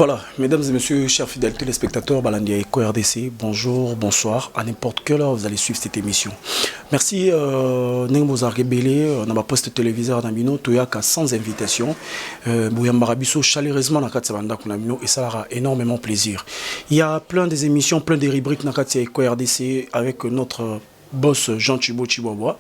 Voilà, mesdames et messieurs, chers fidèles téléspectateurs, Balandia Eco RDC, bonjour, bonsoir, à n'importe quelle heure vous allez suivre cette émission. Merci, Nengo Rebélé, on a poste téléviseur d'Amino, Toyaka sans invitation, Bouyambarabiso chaleureusement dans Katsabanda Kunamino, et ça aura énormément plaisir. Il y a plein des émissions, plein de rubriques dans Katia Eco RDC avec notre boss Jean Chibo Chiboboa,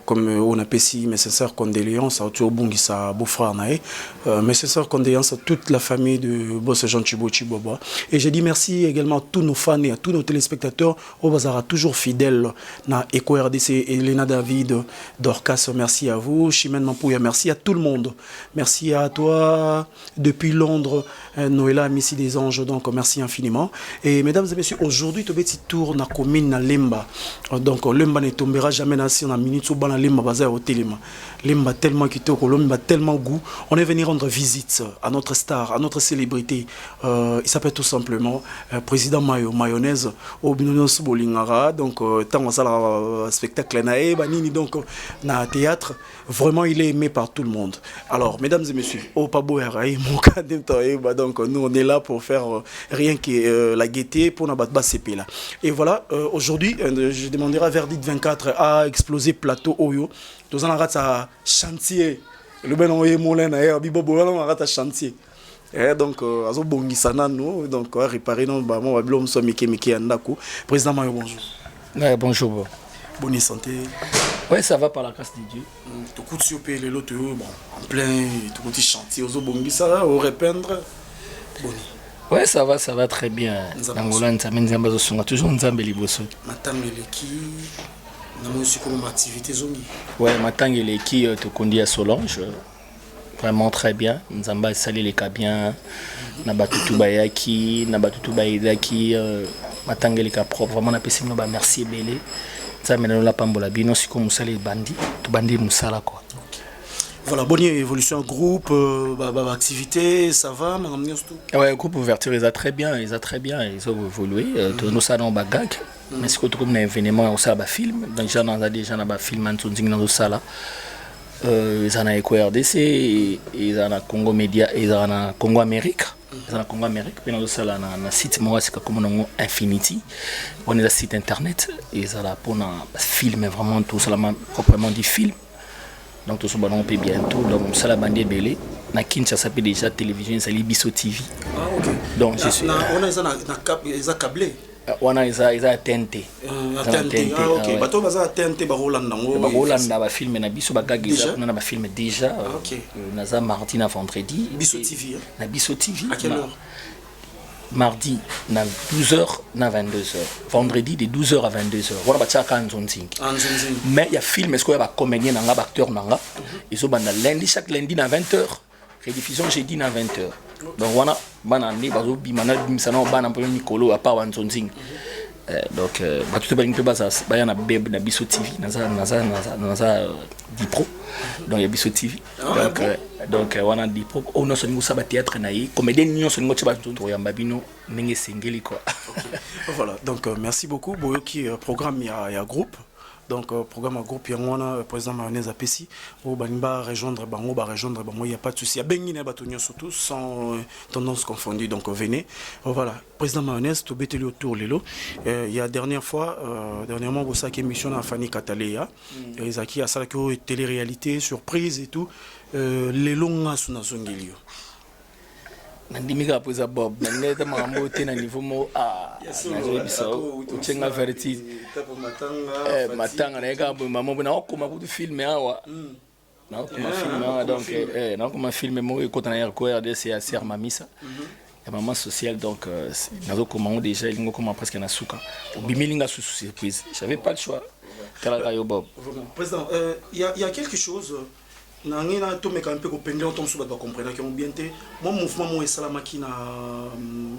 comme on appelle ici mes sincères condoléances à tout Bungisa beau-frère Naé, mes sincères condoléances à toute la famille de boss Jean Chibo Chiboboa. Et je dis merci également à tous nos fans et à tous nos téléspectateurs au Bazara toujours fidèles na Eco RDC, Elena David, Dorcas, merci à vous, Chimène Mampouya, merci à tout le monde, merci à toi depuis Londres, Noëlla Messi des Anges, donc merci infiniment. Et mesdames et messieurs, aujourd'hui tu petit tour na commune na Lemba. Donc Lemba ne tombera jamais dans une minute où Bana Lemba bazar au téléma. Lemba tellement quitté au Lemba tellement goût. On est venu rendre visite à notre star, à notre célébrité. Il s'appelle tout simplement président Mayonnaise au Binonos Bolingara. Donc tant on a spectacle naé banini donc na théâtre. Vraiment il est aimé par tout le monde. Alors mesdames et messieurs, au Pabo Eraï, mon cas donc nous on est là pour faire rien que la gaieté pour na batba CP là. Et voilà aujourd'hui je demanderai à Verdict 24 à exploser plateau Oyo. Tous en arrêt à chantier. Le ben on est moulin à Bibobo on arrête à chantier. Et donc azo bongisana nous donc réparer non ba moi blom so miki andako. Président Mayo bonjour. Ouais, bonjour. Bonne santé. Ouais, ça va par la grâce de Dieu. Tout coup sur les l'autre bon en plein tout petit chantier azo bongisana au repeindre. Boni. Ouais, ça va très bien. Nangola nzambe nzambe zo songa toujours nzambe liboso. Matangeleki na musique comme activité zongi. Ouais, matangeleki te conduit à Solange. Vraiment très bien. Nzamba sali les cas bien. Na batutu bayaki, na batutu bayaki matangeleka propre. Vraiment na pesi no ba merci belé. Nzambe na la pambola bino siko musali bandi. To bandi musala quoi. Voilà, bonne évolution groupe, activité, ça va, madame Niostou? Ouais, groupe ouverture, ils ont très bien, ils ont évolué. Nous sommes dans gag, mais c'est comme un événement, on a un film. Donc, déjà, on a déjà un film en Tsunzing dans le sala. Ils ont Eco RDC, ils ont Congo Média, ils ont Congo Amérique. Ils ont Congo Amérique, puis dans le sala, on a un site, c'est comme on a Infinity. On a un site internet, ils ont un film, vraiment tout ça, proprement dit film. Donc tout ce ballon peut bientôt donc ça la bande belé na Kinshasa peut déjà télévision ça Libiso TV. Ah OK. Donc je suis on a ça câblé. On a ça TNT. TNT. Ah OK. Bato baza TNT ba Rolanda ngo. Ba Rolanda ba film na biso ba gagiza on a ba film déjà. OK. Na za mardi na vendredi. Biso TV. Na Biso TV. À quelle heure? Mardi, na 12h, na 22h. Vendredi, de 12h à 22h. Voilà, bah, tchaka Nzonzing. Mais il y a film, est-ce qu'il y a des comédiens, des acteurs, ils sont lundi, chaque lundi, na 20h. Rediffusion jeudi, na 20h. Donc, voilà, banane, bazo, bimana, bimsana, banane, premier Nicolo, à part Nzonzing. Donc, tout le monde a un bébé na Biso TV, naza Dipro. Donc, il y a Biso TV. Donc, on a Dipro. On a son sabat théâtre naï. Comédien, nous sommes nos chabats tout. Y'a Mbabino, n'engé singeli quoi. Voilà. Donc, merci beaucoup. Boyoki programme il y a groupe. Donc programme à groupe Yangwana président Mayonnaise à Pessi au Banimba rejoindre Bango rejoindre Bango il y a pas de souci. Il y a Bengine Batonio surtout sans tendance confondue donc venez. Voilà président Mayonnaise tout bêter autour lelo. Il y a dernièrement vous savez émission à Fanny Cataléa et Zaki a ça que télé-réalité surprise et tout les longs sous nazongilio. Nandimika poza Bob nangeta mambo tena niveau mo nazo biso uchenga veriti matanga na eka mambo na okoma ku film awa na okoma film awa donc na okoma film mo ekota na Eco RDC à Ser Mamisa ya maman sociale donc nazo komanga déjà il ngokoma presque na suka bimilinga sous surprise j'avais pas le choix kala yo Bob président il y a quelque chose nangina to meka un peu ko pendler on tombe sur ba comprendre que on bien té mon mouvement mo esalamaki na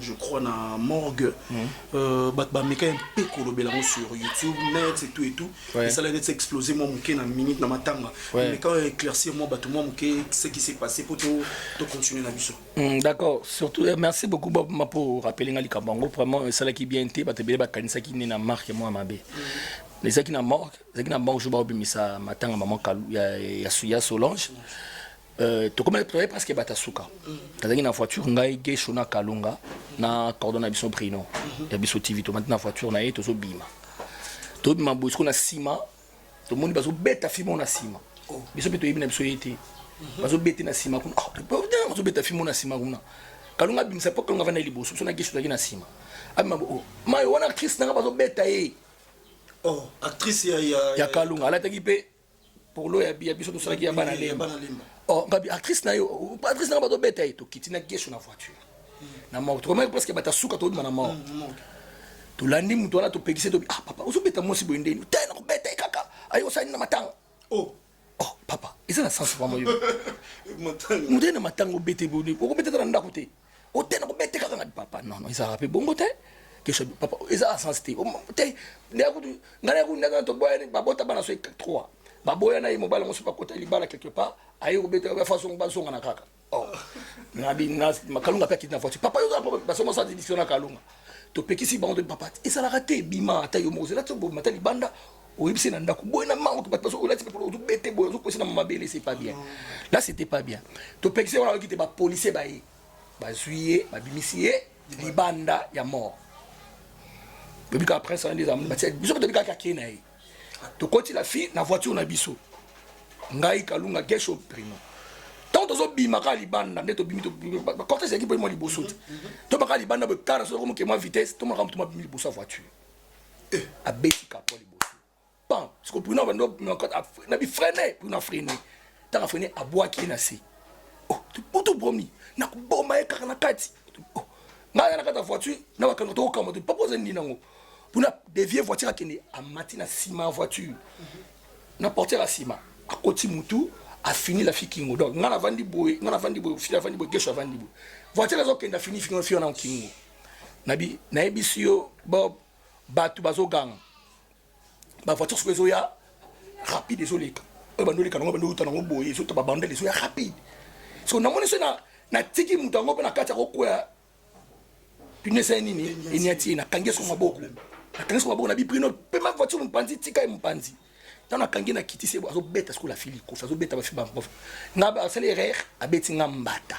je crois na morgue ba meka un peu ko lobela sur YouTube net et tout et ça l'a net exploser moi muké na minute na matanga mais quand éclaircir moi ba tout moi muké ce qui s'est passé pour to continuer na biso. D'accord, surtout merci beaucoup Bob pour rappeler ngali kabango vraiment ça là qui bien té ba te bele ba kanisa qui na marque moi mabe. Les gens qui n'ont mort, je vais ça matin à maman Kalou, il y a Solange. tokomeli presque batasuka tazangi na voiture ngai gesho na kalunga na cordon na biso brino ya biso tv tomati na voiture na ye tozobima tobima bosiko na nsima tomoni bazobeta filme na nsima biso mpe toyebi na biso ye te bazobete na nsima kuna bazobeta filme na nsima kuna kalunga abimisa mpo kalunga avanda liboso biso na gesho tozalaki na nsima abima mayo wana actrice nanga bazobeta ye actrice ya kalunga alataki mpe polo ya biso tosalaki ya bana lemba ngabi actrice na yo actrice nanga bazobeta ye tokiti na gesho na voiture na moko tokomaki presque batasuka tobima na moko tolandi mutu wana topekisi tobi papa ozobeta mwasi boye ndeni te nakobeta ye kaka ayi osali na matanga papa eza na sens vraimen yo mutu na matanga obete boye okobeteta na ndako te ote nakobete kaka ngabi papa non ezalaka mpe bongo te gesho papa eza na sens te ngai nakundaka toboyani babota bana so 3 baboya na ye mobala mosu bakota libala quelque part ayi kobeta façon bazonga na kaka kalunga mpe akiti na voiture papa yo basomosa didiction na kalunga topekisi bango papa ezalaka te bima ata yo moko zelati oboma ata libanda oyebisi na ndako boye na mango to bato olati pe ozobete boye ozokwesi na mabele c'est pas bien là c'était pas bien topekisi wana okite bapolisier baye bazwi ye babimisi ye libanda ya mort tobika après ça biso mpe tobikaki akei na ye tokoti la fille na voiture na biso ngai kalunga gesho primo tant tozobima kaka libanda nde tobimi cortège ezalaki boye mwa liboso te tobaka libanda boye kara soki omoke mwa vitesse tomonaka motu mabimi liboso ya voiture abeti kapo liboso pan siko prino na bifrene prino afrene ntango afrene abwaki ye na se moto promi nakoboma ye kaka na kati ngai na kati ya voiture na bakanga tokokama te papa oza nini nango mpona devie voiture akende amati na nsima ya voiture na portiere ya nsima akoti mutu afini la fille kingo donc ngana vandi boy fille vandi boy gesho vandi boy voiture ezokenda fini fingo fio na kingo nabi na ebisio bob batu bazogang ba voiture so ezoya rapide ezoleka bandoleka nango bandoluta nango boye ezota babandele ezoya rapide so namoni so na tiki mutu yango mpe na kati ya kokwea pinesa nini eniati na kangeso maboko na biprino mpe ma voiture mpanzi tika ye mpanzi ntango nakangi na kiti se azobeta sikoyo la fili kofi azobeta bafi bankofi nga asali erreur abeti nga mbata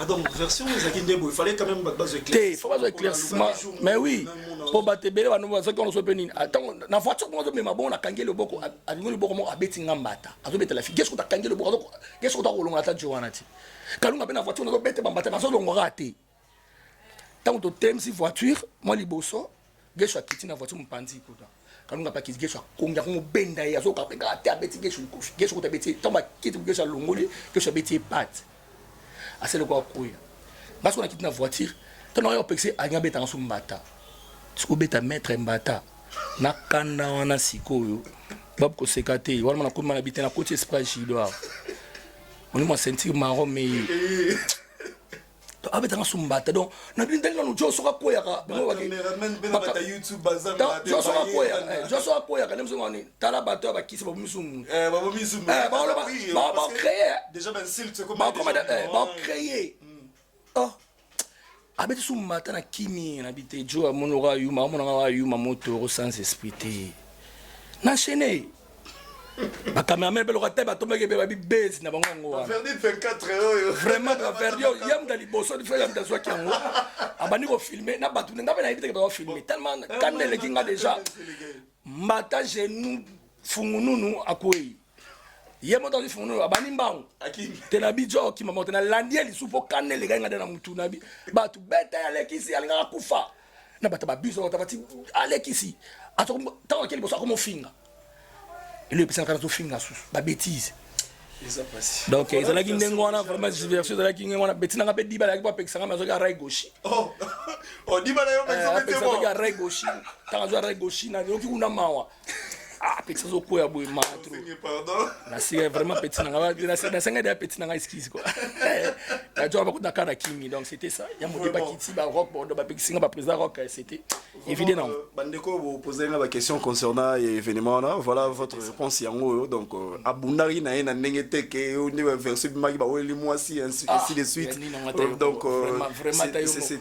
donc version ezalaki nde boye fallait quand même te faut bazo éclaircissement mais oui po bato ebele bano bazalaki wana so mpe nini ntango na voiture moko azomema bongo nakangi loboko alingi loboko moko abeti nga mbata azobeta la fili gesko takangi loboko gesko takolongola ata jo wana te kalunga mpe na voiture nazobeta bambata nazolongwaka te ntango totemisi voiture mwa liboso gesho akiti na voiture mopanzi kuta kalunga pa kiti gesho akongi yango mobenda ye azokapeka te abeti gesho likofi gesho kuta abeti ntango akiti gesho alongoli gesho abeti ye pate asele kwa koya ngaso na kiti na voiture ntango ayo opekisi alinga betanga so mbata siko beta maître mbata na kanda wana sikoyo babu koseka te wana mana komana bite na koti esprit giloire on m'a sentir marron mais abetanga sumbata donc na bindali na jo soka koyaka bata YouTube bazanga jo soka koyaka nemso ngani tala bato bakisi babumisu ba créer déjà ben s'il comme ba créer abeti sumbata na kimi na bite jo amonora yuma amonanga yuma moto sans esprit te na chaîne ba cameraman belo ka teba tomeke be ba bibezi na bango ngo wana Verdi 24 heures vraiment ba Verdi yam dali boso di frère yam dazo ki ngo abani ko filmer na batu nga bena ibite ba filmer tellement kanele kinga déjà mata genou fungununu akoyi yemo dans fungununu abani mbangu tena bijo ki mama tena landieli supo kanele nga na mutu na bi batu beta ya lekisi alinga kufa na bata ba biso tabati alekisi atoko tawo keli boso akomo finga et le petit encore tout film là sous ba bêtise donc ils ont la guinée ngwana vraiment version de la guinée ngwana bêtise nga be diba la ba pekisa nga mazo ga rai gauche diba la yo pekisa nga ga rai gauche tanga zo rai gauche na yo ki kuna mawa pekisa zo ko ya boy ma trop pardon na c'est vraiment petit nga na senga de petit nga excuse quoi la jo ba ko Dakar Kimi donc c'était ça ya mo débat kiti ba rock bordo ba pekisa nga ba président rock c'était évidemment bandeko vous posez une question concernant l'événement là voilà votre réponse yango donc abundari na ena ndengete ke on est version bimaki ba weli mwasi ainsi de suite donc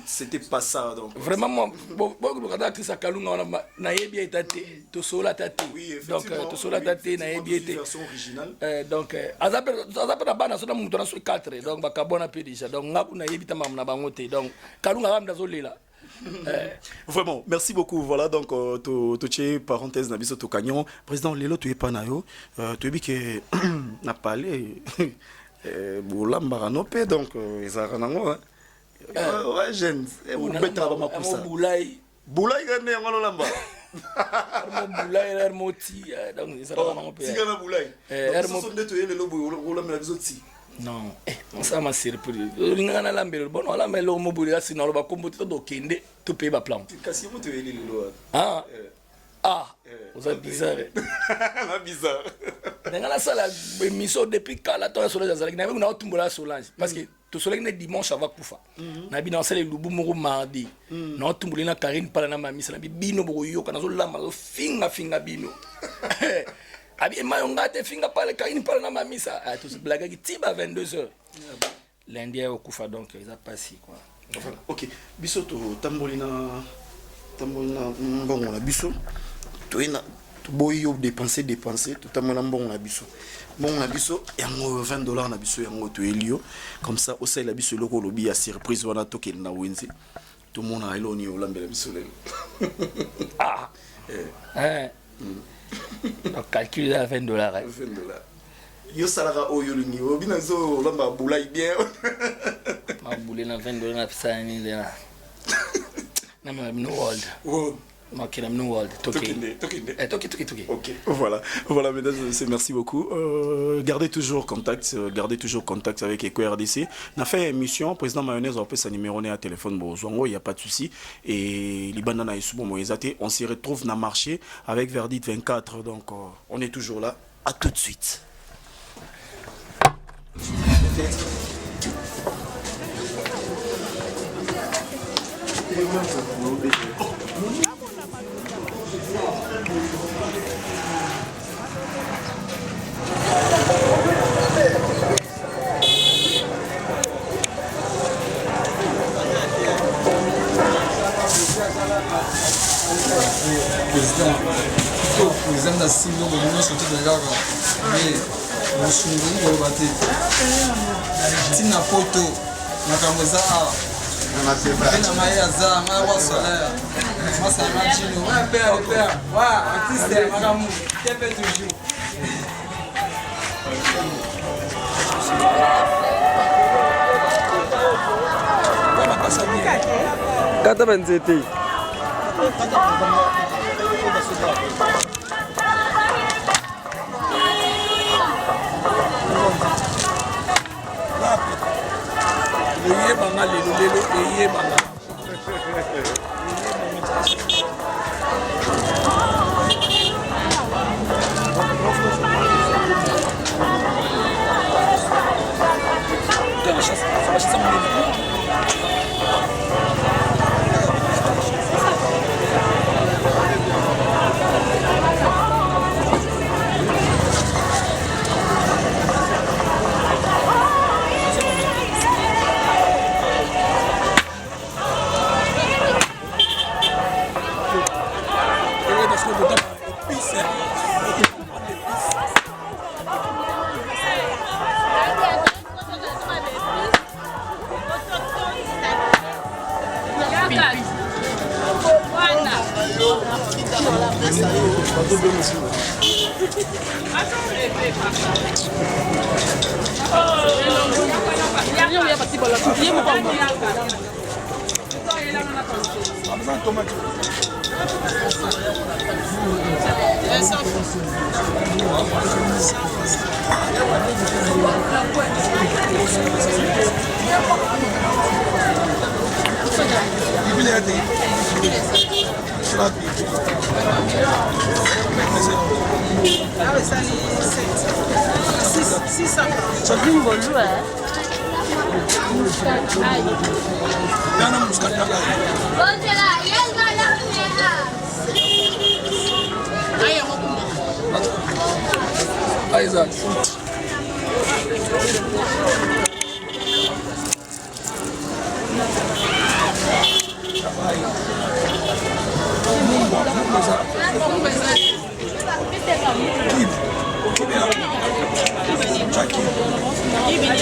c'était pas ça donc vraiment moi bon actrice Kalunga na yebi etate to sola tate donc tout cela daté na ebiété version originale donc azape na bana sona mutu na so 4 donc bakabona pe déjà donc ngaku na yebita mam na bango te donc kalunga ramda zolela. Vraiment, merci beaucoup. Voilà, donc, tu parenthèse, Nabiso Tokagnon. Président Lelo, tu es pas nayo. Tu dis que n'a parlé. Boulam Baranopé, donc, ils ont un ouais, jeune. Vous mettez à ma pousse. Boulaye. Boulaye, gagné en Olamba. Boulaye, Hermoti. Donc, ils ont un peu. Si, gagné Boulaye. Hermoti. Ce sont des lobos, on l'a mis à aussi. Non, ça m'a surpris. On a l'ambé, bon, on a mis l'homme boulé, sinon on va combattre dans Kende, tout pays va plan. Cassez-vous, tu es l'île. Ah, vous êtes bizarre. Bizarre. Dans la salle, émission depuis quand la toile sur les azalèques, on a tout le Solange. Parce que tout soleil n'est dimanche avant Koufa. On a bien dansé les loubou mourou mardi. On a tout le monde Karine parle na mamie, ça n'a bino brouillot, quand on a lama, finga bino. Abi mayonga te finga parle Karine parle na mamie ça. Tout ce blague qui tiba 22h. Lundi au Koufa donc ils a passé quoi. OK. Bisoto tambolina bon on a biso. Toina boyo dépenser tout à mon bon la biso et en $20 na biso yango to elio comme ça au sein la biso loko lobi a surprise wana to kel na wenzi tout le monde a eloni o lambela biso lelo donc calcul à $20 $20 yo salara o yolingi o binazo lamba boulay bien ma boulé na $20 na psa ni là na no world. Ok, voilà, mesdames et messieurs, merci beaucoup. Gardez toujours contact avec Eco RDC. On a fait une émission, président Mayonnaise, on peut sa numéro à téléphone, il n'y a pas de souci. Et on s'y retrouve dans le marché avec Verdict 24. Donc, on est toujours là. À tout de suite. Président da Simba Bono sorti de Gaga mais mon souvenir de battre Tina Poto Nakamoza na Maya za ma wa solaire ma ça ma chino ouais père ouais artiste Magamu qui fait toujours Kata Benzete Eye banga lelo eye banga.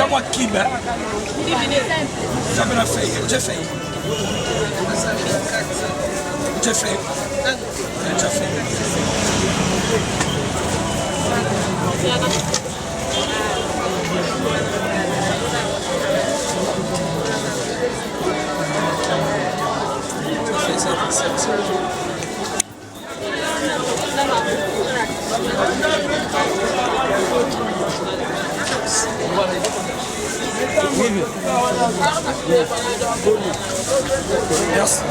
moi qui ben ça me l'a fait, j'ai fait. J'ai fait. J'ai fait. Merci.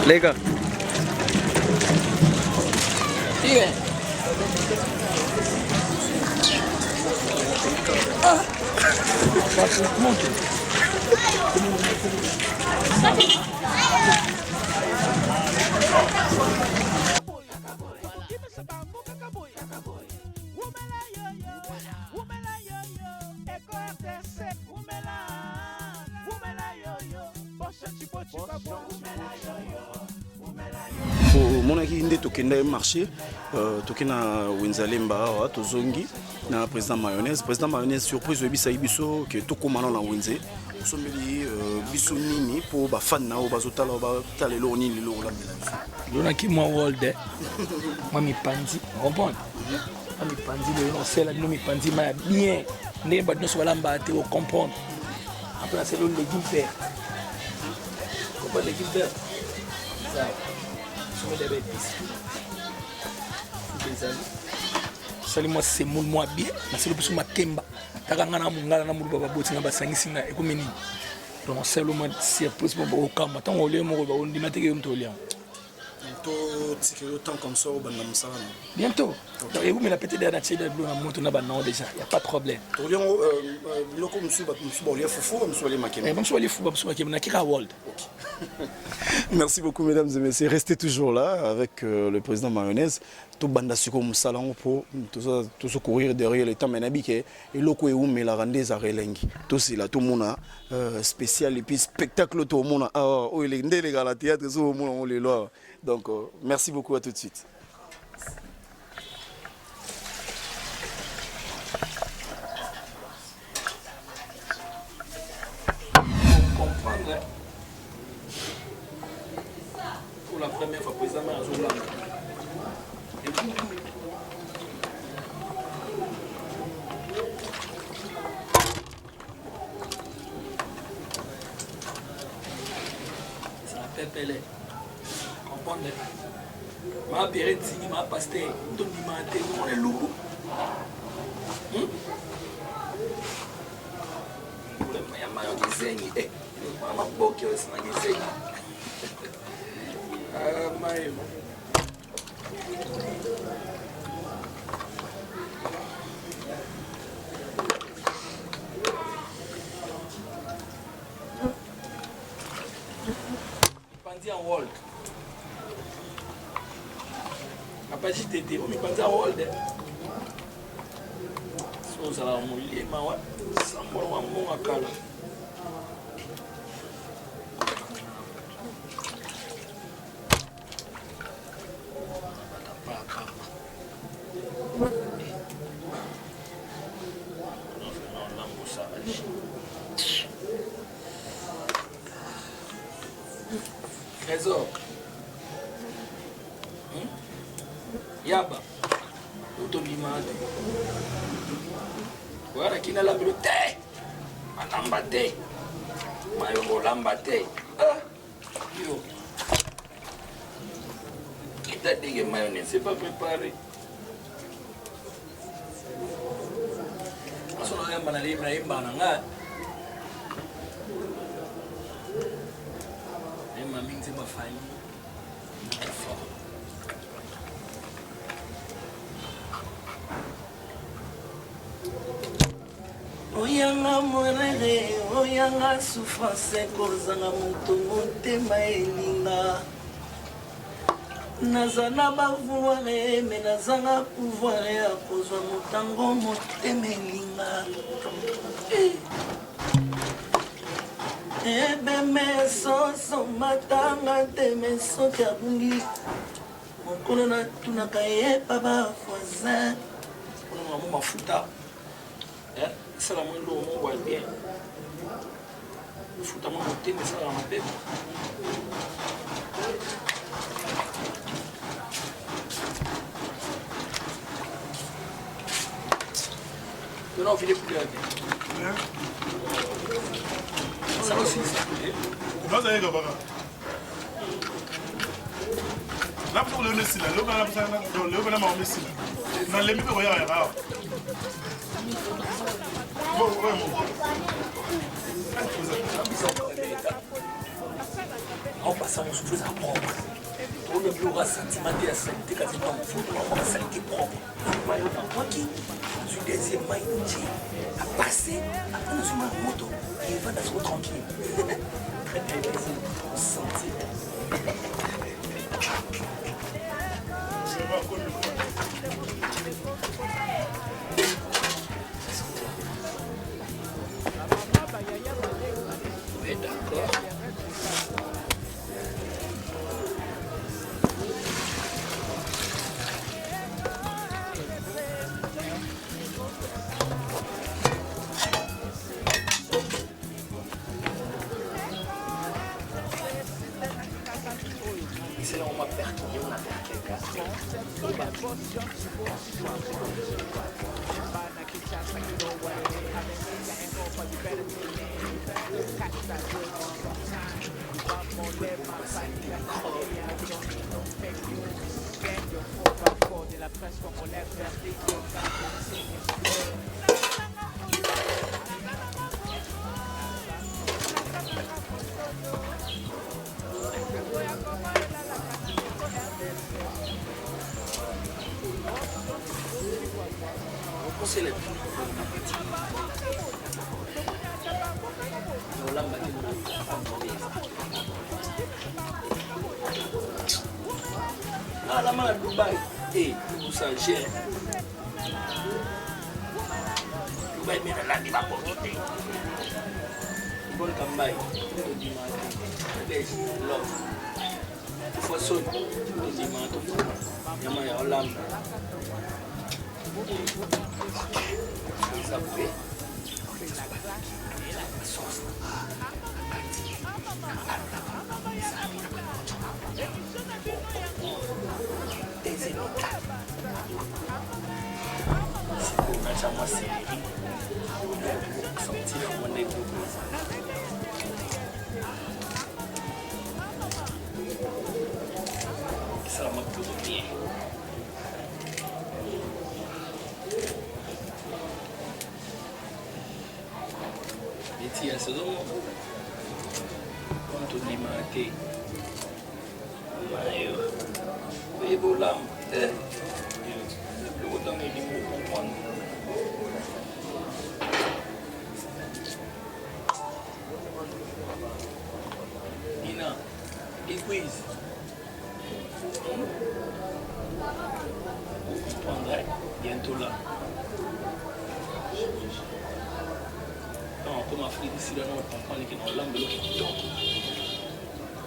Les gars. monaki nde tokenda marché tokena Winzalemba tozongi na président mayonnaise surprise ebisa biso ke tokomana na Winze osombeli biso nini po ba fan na bazotala batala lo nini lo la lona ki moi world moi mi pandi comprendre mi pandi le no sela no mi pandi ma bien ne ba no so lamba te o comprendre après c'est le légume vert comprendre légume vert ça je me devais sali moi c'est mon moi bien na c'est le plus ma kemba takanga na mungala na mulu baba botinga basangisinga ekomeni donc c'est le moi c'est plus bon au camp tant on le mo ba on dit mateke mto liam to tikelo temps comme ça au banda musala bientôt et vous me la pété derrière la bleu na moto na banan déjà y a pas de problème to liam loko musu ba musu ba fufu musu les makemba musu les fufu musu makemba na kira world. Merci beaucoup mesdames et messieurs, restez toujours là avec le président mayonnaise. Tout banda siko musalon pour tout ce courir derrière le temps menabique et loko e mais la rende à relengi. Tout c'est là tout monde spécial et puis spectacle tout monde oh il est ndé à la théâtre tout monde on les lois. Donc merci beaucoup, à tout de suite. Pour la première fois, président Mazoula. Ça m'appelle Pelé. Comprendre. Ma péréti, ma pasteur, tout le monde est lourd. Pandi en world. Pas si t'étais, mais pas en world. So ça va mouiller, ma ouais. Ça m'a mon akala. Trésor. Yaba. Autobimate. Voilà qui n'a la beauté. Anambate. Mayo lambate. Yo. t'as dit que mayonnaise, c'est pas préparé. Parce qu'on a un banal, il y a un banal. Et ma mine, c'est ma famille. Oyanga monere, oyanga souffrance, kozanga moto motema elinga. Nazana bavouloir, mais nazanga pouvoir ya kozwa motango motema elinga. Ebeme soso matanga teme soki abungi. Mokolo na tunaka ye baba voisin. On a mafuta. C'est la moindre au monde, bien. Il faut tellement monter, mais ça va en paix. Non, il est plus là. Ça aussi, ça. Vous avez gagné. Là, pour le Messi, le Benama Messi, dans les micros, il y a en passant aux choses à propre. Tout le bureau a sentiment de la santé quasiment au fond de la santé propre. Moi qui suis deuxième main à passer à nous une moto et va d'être tranquille. Très bien, vous sentez. Oui, d'accord. C'est là où on m'a perquillé, on a perquillé. C'est le ah, la main à Dubaï. Et vous savez, Dubaï, mais là, il va pas quitter. Bon, Kambaï, love. Il faut sonner. Il y a un lampe. Ça fait. Tia saison quanto di mate maio vedo lampe lo dammi di buon Ina e quiz comprendrai bientôt là. Non, comme Afrique d'ici là, on comprend que dans l'angle qui tombe.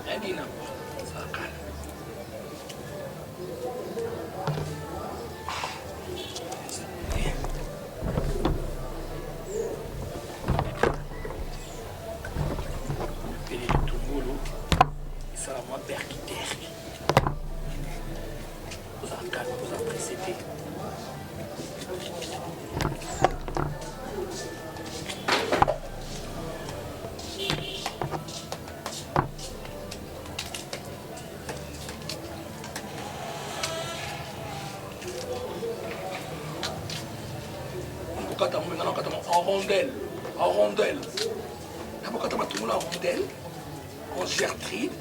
Un dîner, ça calme. Et le tombolo, ça va moi percuter. Vous en calme, vous en précédez. rondelle. En rondelle. D'abord, quand on a en rondelle, en gertrude.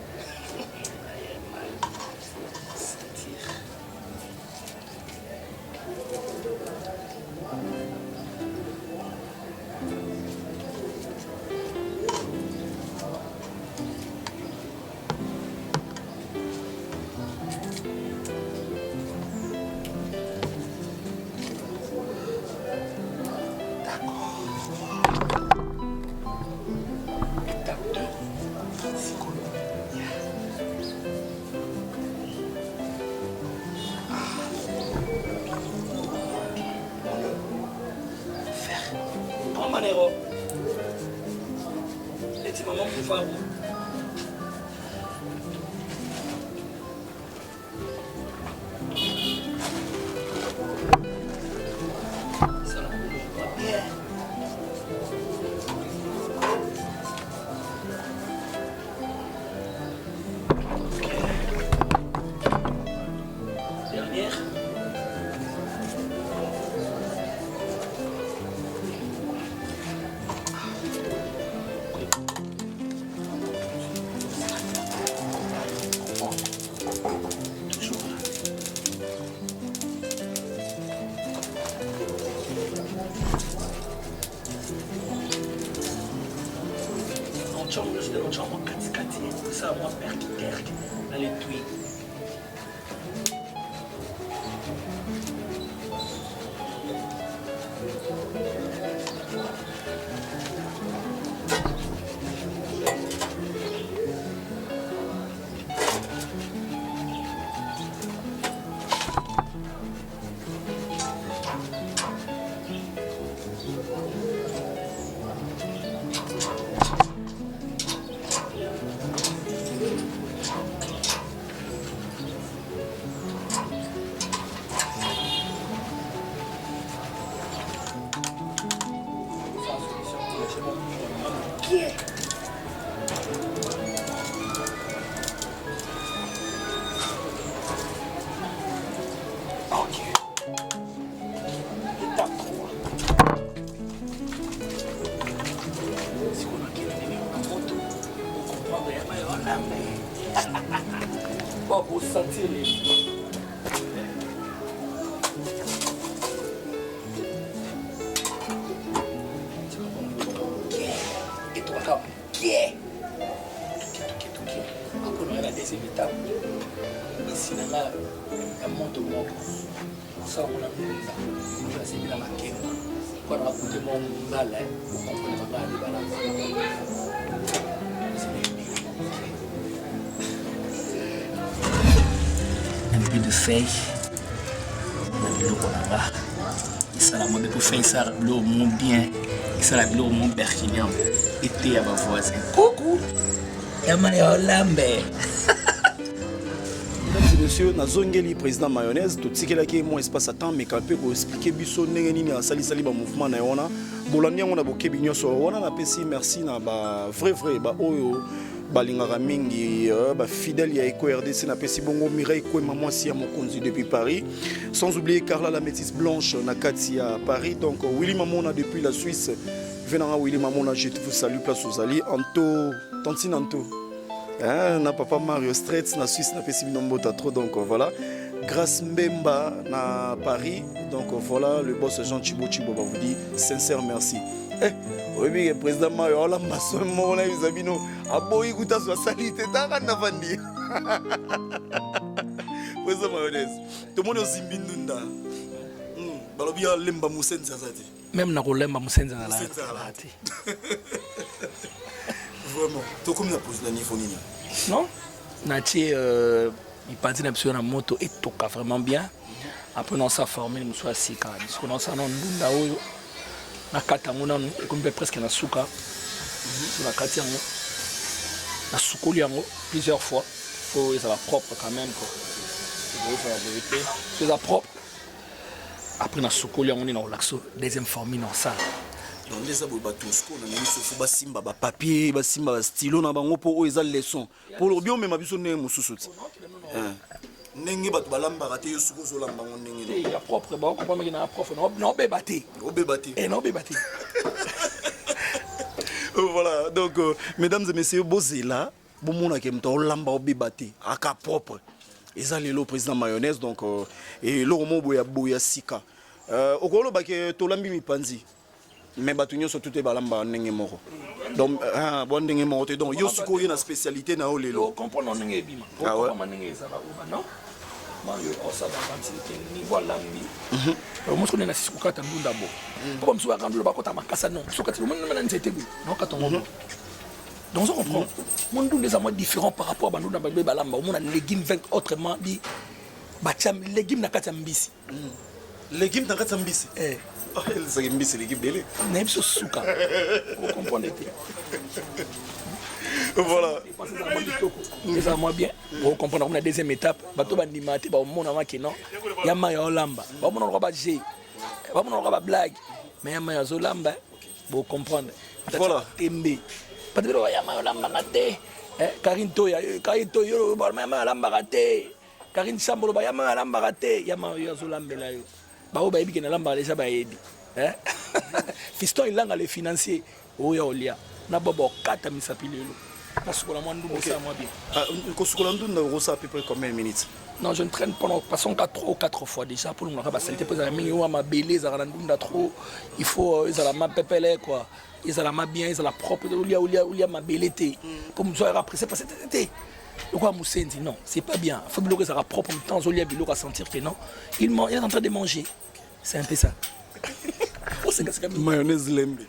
Un peu de feuille, ça la mode pour faire ça, l'eau mon bien, ça la l'eau mon berkinium, et t'es à ma voisine. Coucou, Yamane Olambe. Monsieur Nazongeli, président mayonnaise, tout ce qui est mon espace à temps, mais quand peut expliquer Bisso Nengeni à Sali Sali mouvement na yona. Bolania on a beaucoup bignon sur on a pesi merci na ba vrai ba oyo balingara mingi ba fidèle ya Eco RDC na pesi bongo Mireille ko maman si à mon conduit depuis Paris. Sans oublier Carla la métisse blanche na Kati à Paris. Donc Willy Mamona depuis la Suisse. Venant à Willy Mamona, je vous salue place aux alliés. Anto, Tantine Anto. Na papa Mario Straits na Suisse na pesi binombo trop donc voilà. Grâce Mbemba na Paris. Donc voilà, le boss Jean Chibo va vous dire sincère merci. Oui, le président Mario, on a massé mon abino. Abo ikuta so salite tanga na vandi. Président Mayonnaise. Tout le monde est zimbindunda. Balobia lemba musenza zati. Même na ko lemba musenza na la. Vraiment. Tout comme la pose la niveau nini. Non? Natie il partit dans la moto et toka vraiment bien. Après on s'est formé nous soit sika. Parce qu'on s'en ndunda oyo. Na katanguna comme presque na suka. Sur la katiango. Na sukoli yango plusieurs fois. Faut ça va propre quand même quoi. C'est la vérité. C'est ça propre. Après na sukoli yango ni na relaxo deuxième formule dans ça. Donc les abos batusko na nini faut ba simba ba papier, ba simba ba stylo na bango pour eza leçon. Pour le bien même abiso ne mususu. Nenge bat balamba raté yusuko so lamba mon nenge. Il y a propre ba ko pas na prof non bébaté. Obébaté. Et non bébaté. Voilà, donc mesdames et messieurs, bozela, bomona ke mto lamba obébaté aka propre. Eza lelo président mayonnaise donc et lo mo boya sika. Okolo ba ke to lambi mi panzi. Mais batu nyonso tout e balamba nenge moko. Donc bon nenge moko donc yo suko yo na spécialité na olelo. Comprendre nenge bima. Comprendre nenge ça va non? Mario osaba kanti ni voilà mi. Moi je connais na siko kata ndunda bo. Papa msuba kandulo bakota makasa non. Soka ti monde na nzete bu. Non katongo. Donc on comprend. Mon ndunda est moins différent par rapport à bandunda ba balamba. On a légumes vaincre autrement dit bacham légumes na kata mbisi. Légumes na kata mbisi. Les mbisi légumes délé. N'est pas souka. Vous comprenez? Voilà. Ça moi bien. Vous comprenez, on a deuxième étape. Bato bandimate ba mon ama ke non. Ya ma ya olamba. Ba mon roba G. Ba mon roba blague. Mais ya ma ya zolamba. Vous comprenez. Voilà. Tembe. Pas de ya ma olamba ngate. Karine yo ba ma olamba ngate. Karine Sambolo ba ya ma olamba ngate. Ya ma ya zolamba la yo. Ba o ba ebi ke na lamba déjà ba ebi. Fiston il langa les financiers. Oya olia. Na bobo kata misapilelo. Parce moi bien. À peu près combien de minutes? Non, je ne traîne pas. Passons 4 fois déjà pour nous avoir saleté. Ma belé, trop. Il faut ma pépélé quoi. Ils ont ma bien, ils ont la propre. Il y a ma belé. Pour me soir après, c'est pas cet été. Le roi Moussène dit non, c'est pas bien. Il faut que ça propre en même temps. Il y a sentir que non. Il est en train de manger. C'est un peu ça. Mayonnaise lembe.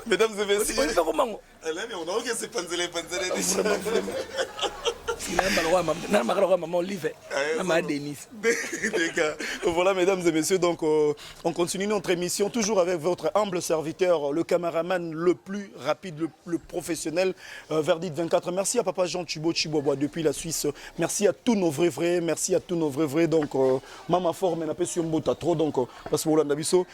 Mesdames et messieurs, on a c'est panzelé. Voilà mesdames et messieurs, donc on continue notre émission toujours avec votre humble serviteur, le caméraman le plus rapide, le professionnel, Verdict 24. Merci à Papa Jean Chibobois depuis la Suisse. Merci à tous nos vrais, merci à tous nos vrais. Donc Mama Forme n'a pas su mbota trop donc parce que Rolanda Bisso,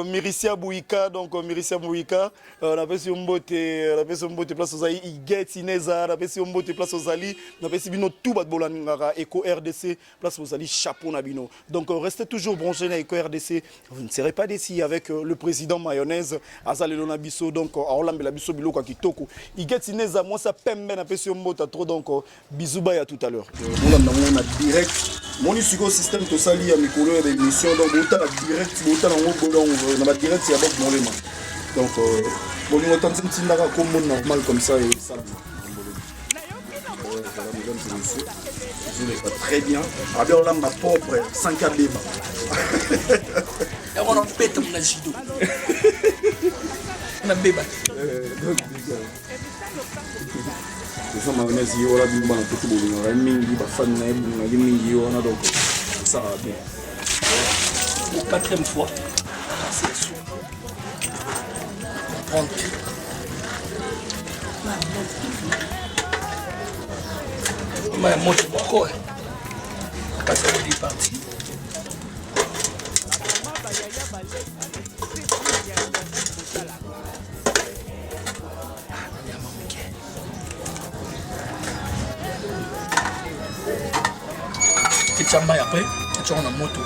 Miricia Bouika donc Miricia Bouika, n'a pas su mbote place aux Ali, Iguet Ineza, n'a pas su mbote place aux Ali, n'a pas su bino tout bat bolangara Eco RDC place aux Ali chapeau nabino. Donc restez toujours branchés à Eco RDC. Vous ne serez pas déçus avec le président mayonnaise Azalelo Nabiso donc Orlambe la biso biloko kitoko. Iguet Ineza moi ça pembe n'a pas su mbote trop donc bisouba à tout à l'heure. On a direct mon système to sali à micro de l'émission donc autant direct autant on a direct c'est avec mon lema. Donc bon on entend une là comme normal comme ça et ça. Voilà, mesdames et messieurs, je ne vais pas très bien. Avec on a ma propre 5 à débat. Et on en pète mon agido. On a bébat. C'est ça, mayonnaise, il y aura du mal à tout le monde. Il y aura une mingi, il y aura donc ça va bien. Pour quatrième fois, c'est sûr. Prendre. Mais moi, je m'en crois. Quand ça est parti. Et tu as mal après, tu as une moto.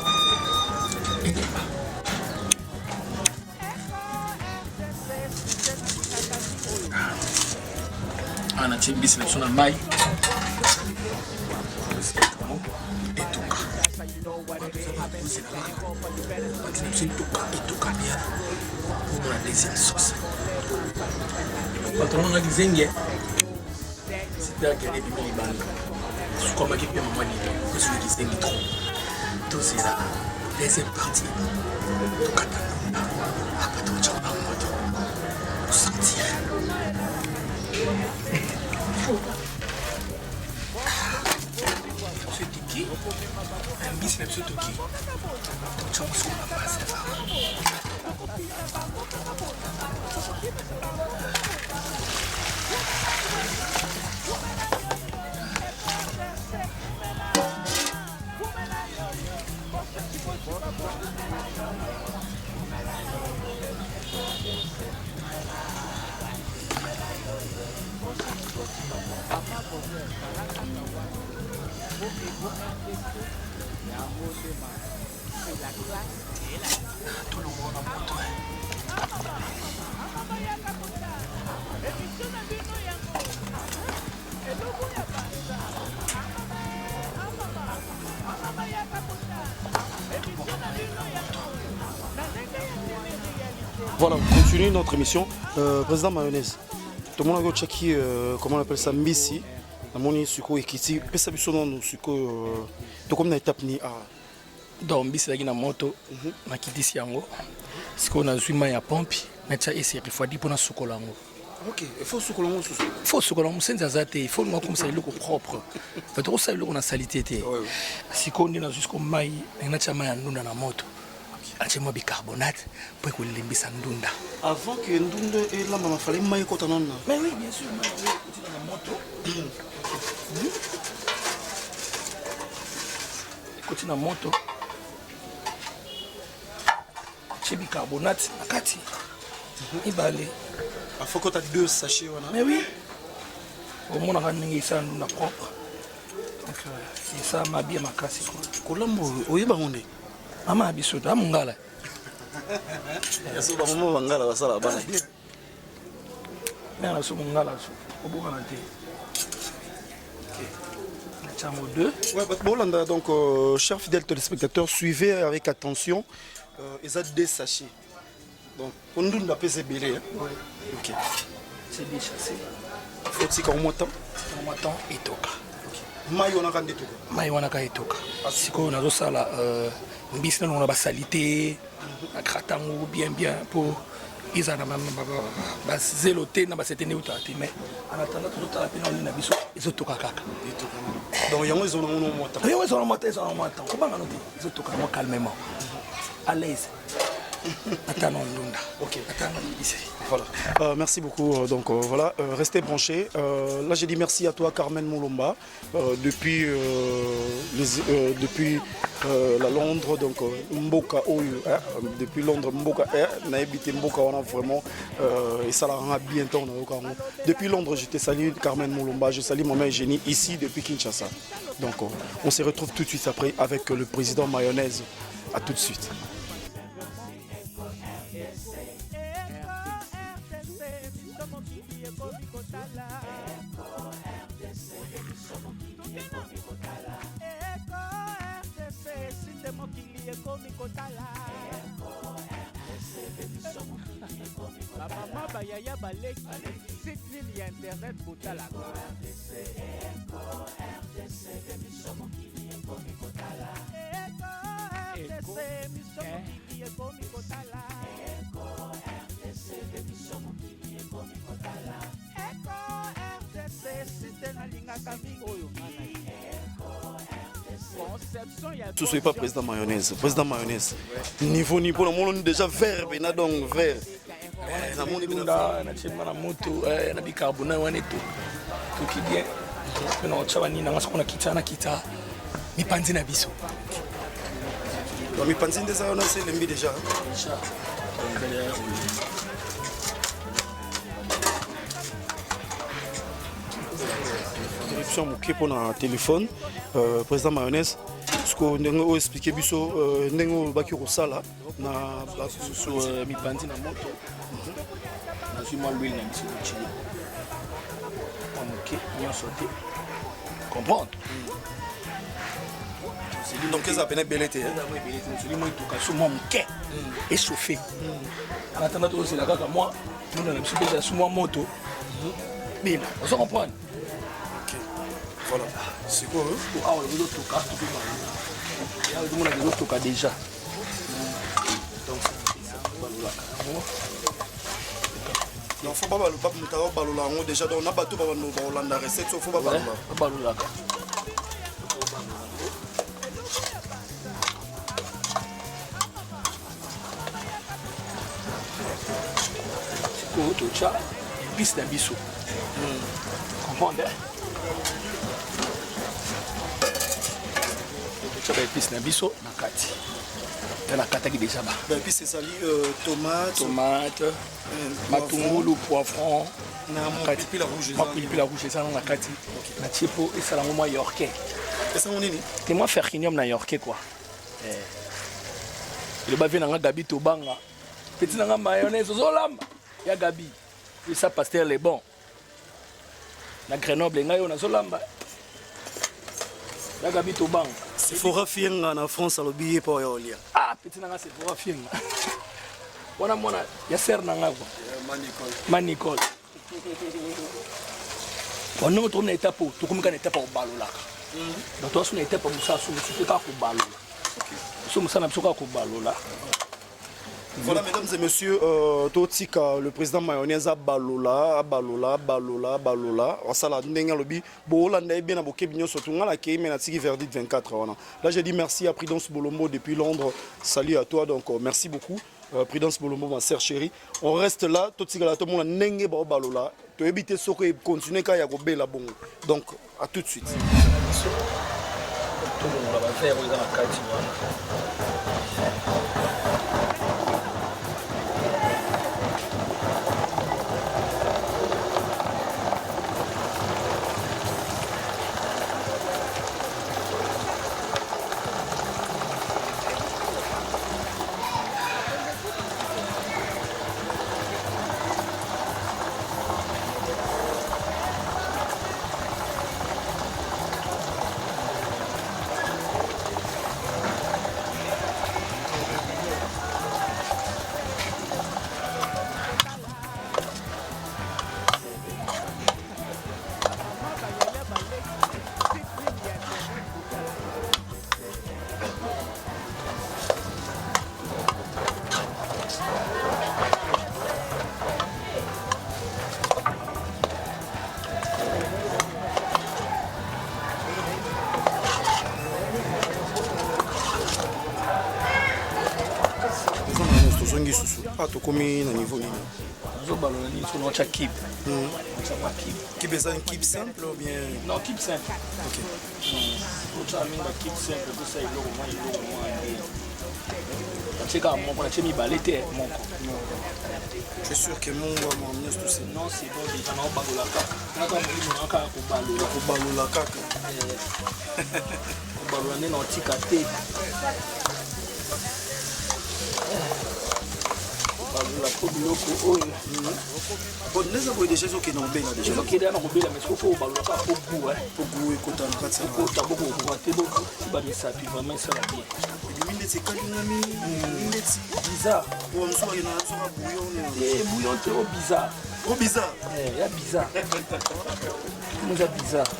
On a une bis sur la maille. Patron na gizenye c'était qu'elle est bien libane je crois qu'il y a maman ni celui qui s'est trop tout c'est la deuxième partie tout katana après tout chamba moto sentir c'est Tiki un bis même c'est Tiki tu vois ce qu'on va passer là. Voilà, on continue notre émission. Président Mayonnaise, tout le monde a checké, comment on appelle ça, Mbisi. Namoni suko ekiti pesa biso non suko to comme na étape ni a donc Mbisi lagi na moto na kitisi yango siko na zuma ya pompe na cha esi refadi pona suko lango. OK, il faut suko lango susu. Il faut suko lango senza zate, il faut comme ça iloko propre. Fait trop ça iloko na salité té. Siko ndi na jusqu'au mai na cha mai ndunda na moto. Achema bicarbonate pour que limbisa ndunda. Avant que ndunda et la maman fallait mai ko tanana. Mais oui, bien sûr, mai ko na moto. Écoute na moto. Chez bicarbonate na kati. Ibale. Il faut que tu as 2 sachets wana. Mais oui. Au moins on a ningi ça na propre. Donc c'est ça ma bien makasi quoi. Kolambo oyeba ngone. Mama biso ta mungala. Yaso ba mama bangala basala bana. Mais on so mungala so. Oboka na te. Ouais, donc, chers fidèles téléspectateurs, suivez avec attention. Ils ont 2 sachets. Donc, on nous a pesé belé. Ok. C'est bien chassé. Faut-il qu'on m'entende? On m'entend et toka. Maï on a rendu tout. Maï on a quand toka. Si on a ça là, Mbisi on a ba salité, a kratango bien pour ils ont ba zéloté na ba c'était neutralité mais en attendant tout ça la peine on a biso ils ont toka kaka. Donc ils ont un montant. Ils ont un montant. Comment on dit? Ils ont toka calmement. À l'aise. Attends, ok. Attends, ici. Voilà. Merci beaucoup. Donc voilà, restez branchés. Là, j'ai dit merci à toi, Carmen Moulomba, depuis la Londres, donc Mboka Oyo, depuis Londres Mboka n'a habité Mboka, on a vraiment et ça la rend bientôt. Depuis Londres, je te salue, Carmen Moulomba. Je salue mon mère Génie ici depuis Kinshasa. Donc on se retrouve tout de suite après avec le président Mayonnaise. À tout de suite. La maman Bayaya Balek, site ligne internet Botala. Tu ne sois pas président Mayonnaise. Président Mayonnaise. Niveau, le monde déjà vert, mais donc vert. Na moto na bicarbonate wana to qui bien na chabani na ngasona kitana kita mipanzi na biso donc mipanzi ndeza ona c'est lembi déjà interruption moké pour na téléphone président Mayonnaise ce qu'on a expliqué biso ndenge baki kosala na sur mipanzi na moto na suis moi l'huile na biso chili ok bien sauté comprendre donc ça peine belete celui moi tout cas sous mon quai et chauffé en attendant tout c'est là que moi nous on a biso déjà sous moi moto mais on se comprend ok voilà c'est quoi ah on veut tout cas tout il y a tout le monde tout cas déjà donc non faut pas balola déjà donc on a bateau ba Hollande recette faut pas balola tout ça piste d'un biseau comprendre ça va piste d'un biseau na kati la kata qui déjà bas puis c'est sali tomate matungulu poivron na pilipili rouge ça na kati na tipo et ça la moi yorkais ça on est et moi ferrinium na yorké quoi le ba vient nga Gabi Tobanga petit nga mayonnaise zolamba ya Gabi et ça pasteur les bons na Grenoble nga yo na zolamba ya Gabi Tobanga c'est fora fienga na France à l'obillé pour yolia ah petit nga c'est fora fienga wana mona ya ser na nga quoi Manicole on nous tourne étape to comme kan étape au balolaka donc toi sur étape musa sur tu ka ko balola so musa na bisoka ko balola. Voilà, mesdames et messieurs, Totika, le président Mayonnaise a balola. Ça l'a donné un lobby. Bolanda est bien à Boké Bignon, surtout à la Kéi, mais Natiki Verdict 24. Là, j'ai dit merci à Prudence Bolombo depuis Londres. Salut à toi, donc merci beaucoup. Prudence Bolombo, ma sœur chérie. On reste là, Totika, tout le monde a n'engé balola. Tu éviter ce que continuer quand il y a gobé la bonne. Donc, à tout de suite. Ah, tu commis à niveau nini? Je ballon ni sur notre équipe. Qui besoin équipe simple ou bien? Non, équipe simple. Ok. Notre ami équipe simple, tout ça il est au moins. C'est quand mon pour la chimie balete mon. Je suis sûr que mon amener tout ça. Non, c'est bon, il y a un balola kaka. Na quand on ka ko balola kaka. Balola ne non tikate. La biloko oyo bon les avoyer déjà qui n'ont bien déjà qui est dans le mais il faut balola pas pour goût pour goût et côté en quatre ça pour ta beaucoup pour te beaucoup si ba ça puis vraiment ça va bien lui c'est kalingami c'est bizarre on soit il y a un bouillon bouillon trop bizarre il y a bizarre nous a bizarre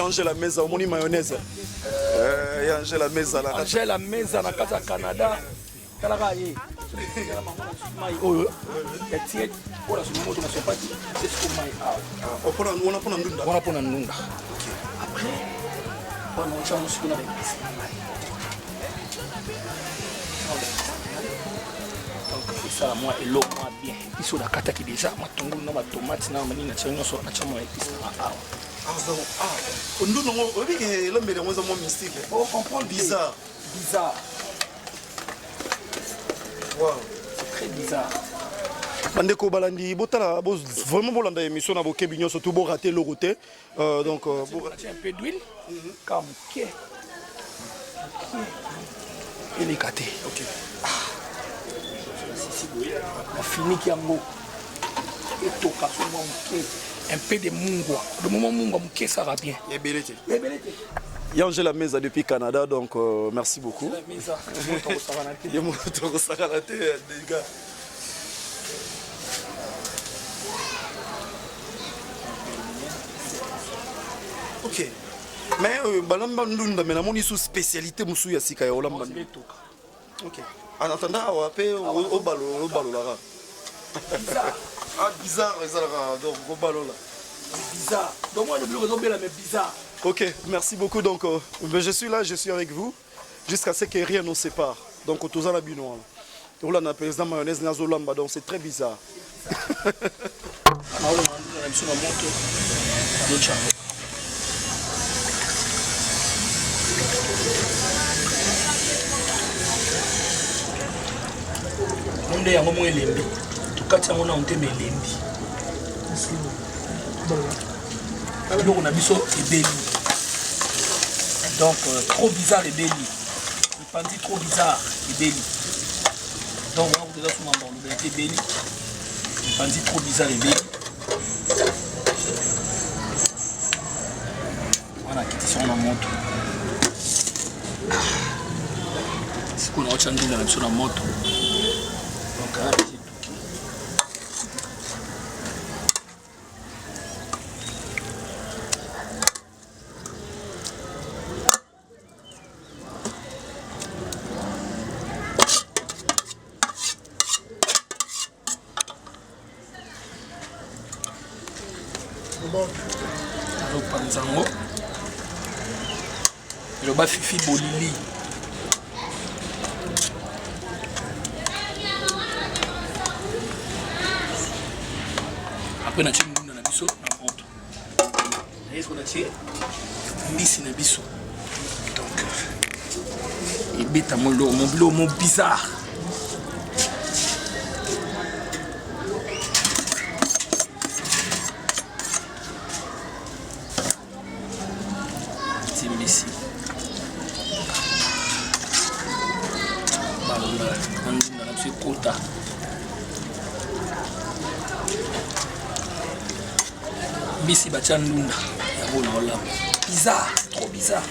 Angela Meza, on mayonnaise. Angela Meza, Angela Meza, na kata Canada. Kala ye. Oh, etiet. Ora sur moto na sopati. C'est ce qu'on mai. On prend ndunda. On prend ndunda. OK. Après, on change ce qu'on a. Ça moi et l'eau moi bien. Il faut la kata qui déjà matungulu na tomate na manina tchanyo so na chama épice na on nous on dit que l'homme est moins mystique. Oh, comprendre bizarre. Wow, c'est très bizarre. Bandeko balandi botala vraiment bolanda émission na Boké Bignon surtout bo rater le route donc un peu d'huile comme qui il est caté. OK. On finit qui en haut. Et toka sur mon pied. Un peu de mungwa. Le moment mungwa mouké ça va bien. Et belete. Angela Meza depuis Canada donc merci beaucoup. La Meza. Les motos saranate les gars. OK. Mais balamba ndunda mais na moni sous spécialité musu ya sika ya olamba. OK. En attendant on appelle au balo là. Ah bizarre ça donc au balo là. Bizarre. Donc moi le bleu mais bizarre. OK, merci beaucoup donc je suis là, je suis avec vous jusqu'à ce que rien nous sépare. Donc tous à la binois. On a président mayonnaise nazolamba donc c'est très bizarre. nde yango mo elembi tokati yango na onteme elembi biloko na biso ebeli donc trop bizarre ebeli epandi trop bizarre ebeli donc wana koteza sumamba oloba ete ebeli epandi trop bizarre ebeli wana akitisi yango na moto sikoyo na otya ndunda na biso na moto donc azopanzango eloba fifi bolili apres natie ndunda na biso na moto nayesko natie mbisi na biso donc ebeta biloko mo bizarre mbisi balonda na ndunda na biso ekota mbisi batya ndunda yango na olamba bizarre trop bizarre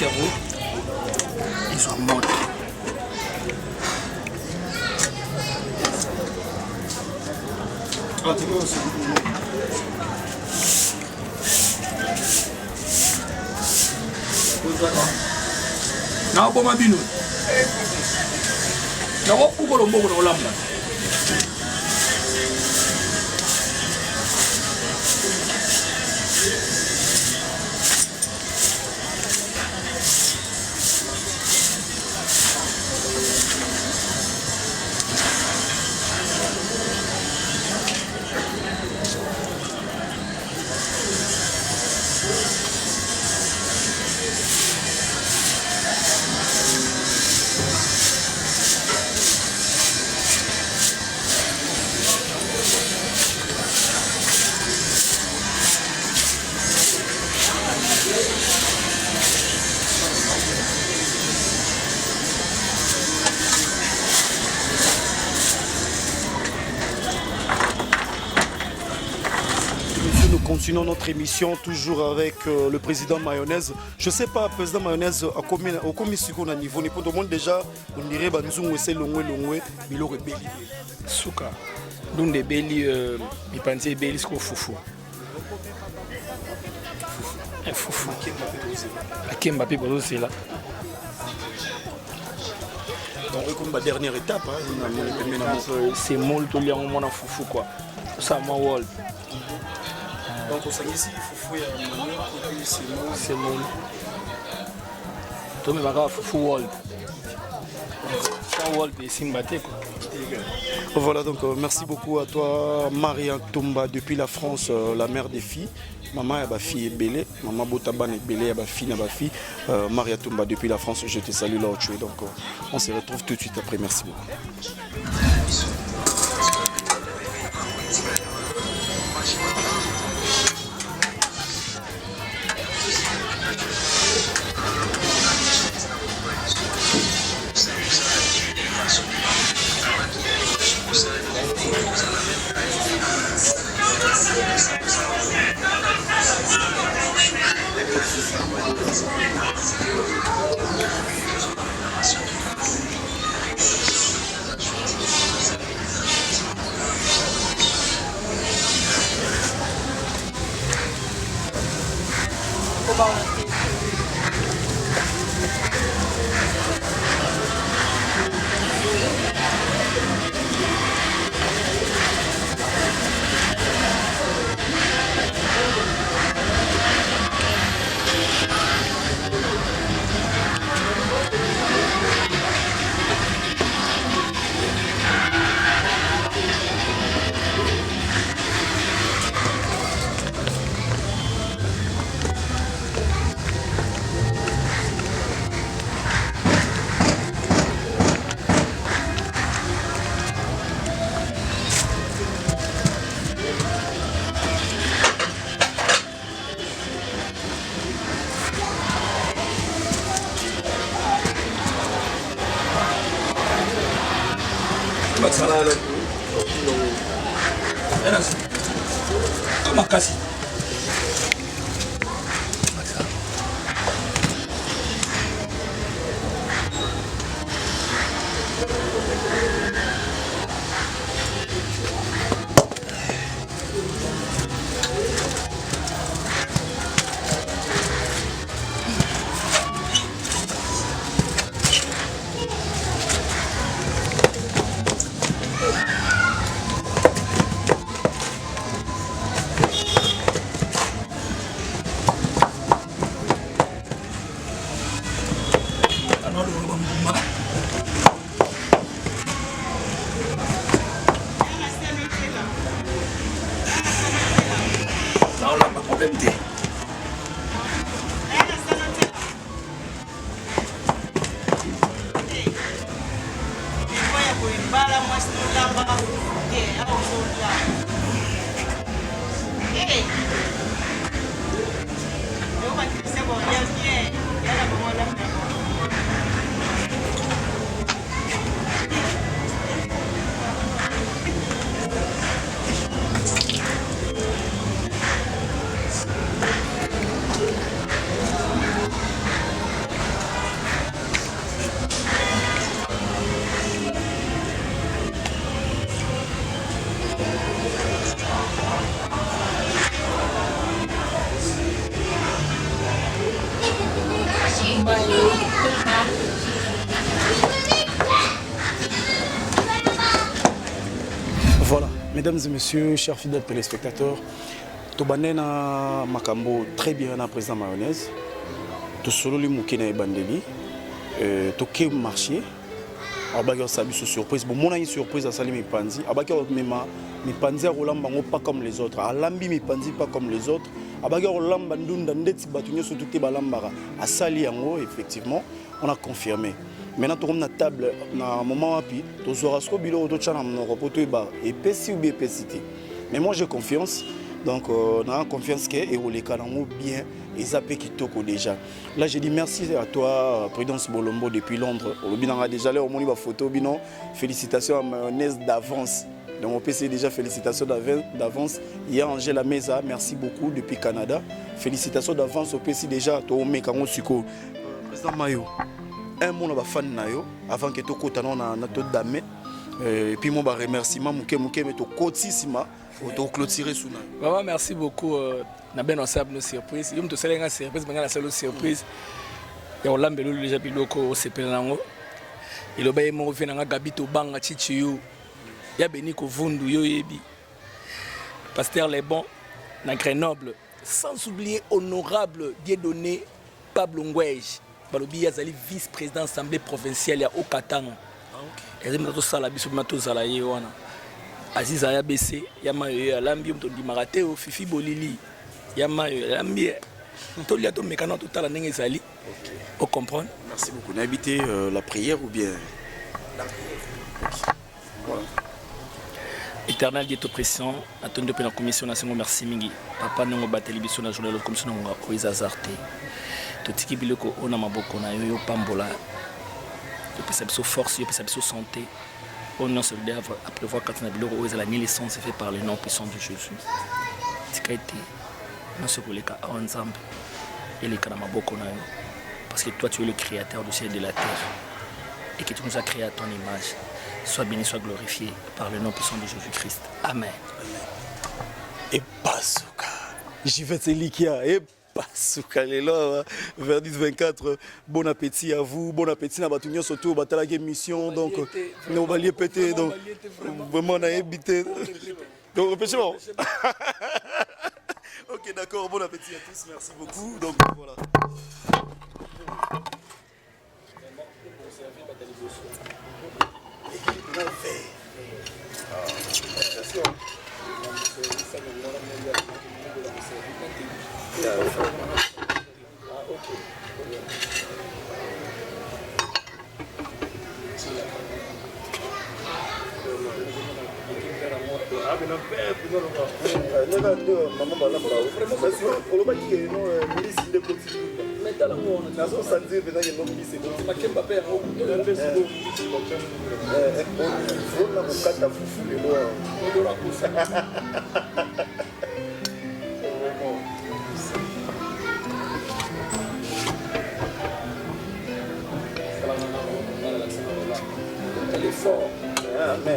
yango ezwa moto nakoboma bino nakokukola mboko na olamba Continuons notre émission toujours avec le président Mayonnaise. Je sais pas, président Mayonnaise, au combien on a niveau, pour tout le monde déjà, on dirait que c'est longwe, il aurait belli. Souka. Donc des belli, il pensait belli ce qu'on foufou. Un foufou. À qui Mbappé pour c'est là. Donc comme la dernière étape, c'est molle tout le monde en foufou quoi. Ça m'a wall. Donc on s'est ici, foufou et c'est molle. Toi mais baga foufou wall. Ça wall des simbaté quoi. Voilà donc merci beaucoup à toi Maria Tomba depuis la France, la mère des filles. Maman a ma fille est belle, maman Botaban est belle, ma fille n'a pas fille. Maria Tomba depuis la France, je te salue là où tu es. Donc on se retrouve tout de suite après. Merci beaucoup. makasi Voilà, mesdames et messieurs, chers fidèles téléspectateurs, Tobanena Makambo très bien à présent mayonnaise. To solo li mukina e bandeli. To ke marché. Abaki sabi sur surprise. Bon, mon une surprise à Salim Mipanzi. Abaki mema Mipanzi a rolamba pas comme les autres. Alambi Mipanzi pas comme les autres. Abaki rolamba ndunda ndeti batunyo surtout te balambara. A sali yango effectivement, on a confirmé. Maintenant, on a une table, dans un moment où tu auras ce bilo de chana et pessi ou bien pessité. Mais moi j'ai confiance, donc on a confiance que et les canons bien et zappé qui toko déjà. Là j'ai dit merci à toi Prudence Bolombo depuis Londres. Au bilan déjà là au moins photo bilan. Félicitations à mayonnaise d'avance. Donc on peut déjà félicitations d'avance. Il y a Angela Meza, merci beaucoup depuis Canada. Félicitations d'avance au PC déjà toi au Mekango Suko. Président Mayo. Un mot na fan na yo avant que to kotana na to dame et puis mon remerciement muke mais to kotisima to clôturer suna. Vraiment merci beaucoup na ben ensemble nos surprise. Yum to selenga surprise banga na solo surprise. Ya olambelo déjà biloko sepelango. Ilo baye mo vena nga gabito banga chichiyu. Ya beni ko vundu yo yebi. Pasteur Les Bons na Grenoble sans oublier honorable Dieudonné Pablo Ngwej. Balobi azali vice-président assemblée provinciale ya Okatanga. Et tout ça la biso mato zala ye wana. Aziz aya BC yama yo lambi mto di marate o fifi bolili. Yama yo lambi to lia to mekano to tala ndenge zali. OK. On comprend. Merci beaucoup. On a habité la prière ou bien la prière. Voilà. Éternel Dieu tout pression, attendu pour la commission nationale merci mingi. Papa n'ongo bateli biso na journée la commission n'ongo koizazarte. Totiki biloko ona maboko na yo pambola. Yo pesa biso force, yo pesa biso santé. On se doit à prévoir quand on a biloko oza la licence fait par le nom puissant de Jésus. Tika été non se koleka ensemble et les kana maboko na yo parce que toi tu es le créateur du ciel et de la terre et que tu nous as créé à ton image. Sois béni, sois glorifié par le nom puissant de Jésus-Christ. Amen. Et Pasuka. J'y vais te liquer. Et Pasuka. Là, verdict 24. Bon appétit à vous. Bon appétit à Batunion surtout. Batala game mission. Donc, on va lier péter. Donc, vraiment, on a évité. Donc, repêchement. Ok, d'accord. Bon appétit à tous. Merci beaucoup. Donc, voilà. Elle est forte. Mais